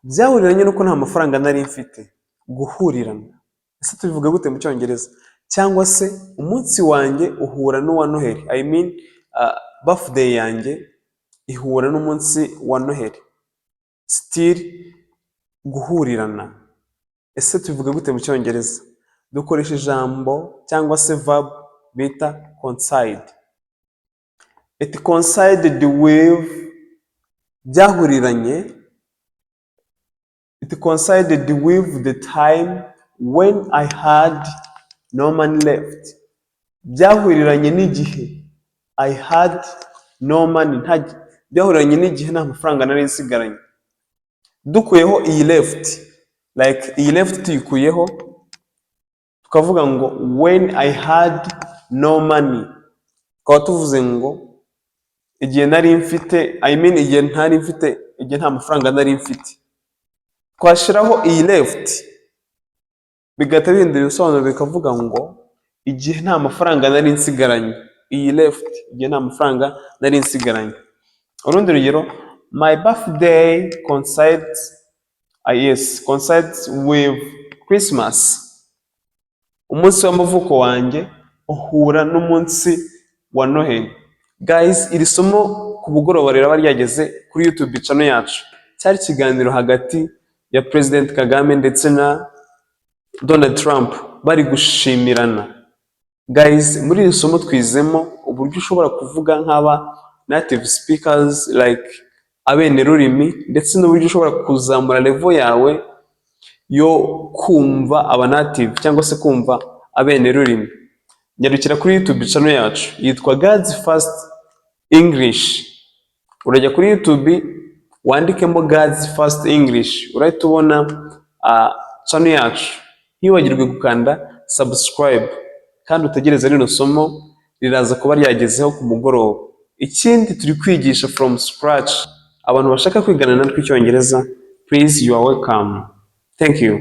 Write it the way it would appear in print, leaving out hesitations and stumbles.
Byahuriranye nuko nta mafaranga nari mfite. Guhurirana. Ese tubivuga gute mu Cyongereza? Cyangwa se umunsi wanjye uhura n'uwa Noheli. I mean, birthday yanjye ihura n'umunsi wa Noheli. Still guhurirana. Ese tubivuga gute mu Cyongereza? Dukoresha ijambo cyangwa se verb bita coincide. It coincided with byahuriranye. It coincided with the time when I had no money left. Byahuriranye n'igihe I had no money. Byahuriranye n'igihe nta mafaranga nari nsigaranye. Dukuyeho iyi left, like iyi left tuyikuyeho tukavuga ngo when I had no money, tukaba tuvuze ngo igihe nari mfite, I mean igihe ntari mfite, igihe nta mafaranga nari mfite. Twashiraho iyi left bigahita bihindura ibisobanuro bikavuga ngo igihe nta mafaranga nari nsigaranye. Iyi left igihe nta mafaranga nari nsigaranye. Urundi rugero, my birthday coincides with Christmas. Umunsi w'amavuko wanjye uhura n'umunsi wa Noheli. Guys, iri somo ku bugoroba riraba ryageze kuri YouTube channel yacu. Cyari ikiganiro hagati ya President Kagame ndetse na Donald Trump bari gushimirana. Guys, muri iri somo twizemo uburyo ushobora kuvuga nk'aba native speakers, like abenerurimi, ndetse n'uburyo ushobora kuzamura level yawe yo kumva aba native cyangwa se kumva abenerurimi. Nyarukira kuri YouTube channel yacu yitwa God's First English. Urajya kuri YouTube wandikemo God's First English, urahita ubona channel yacu. Ntiwibagirwe gukanda subscribe kandi utegereze rino somo riraza kuba ryagezeho ku mugoroba. Ikindi turi kwigisha from scratch. Abantu bashaka kwigana natwe Icyongereza, please you are welcome. Thank you.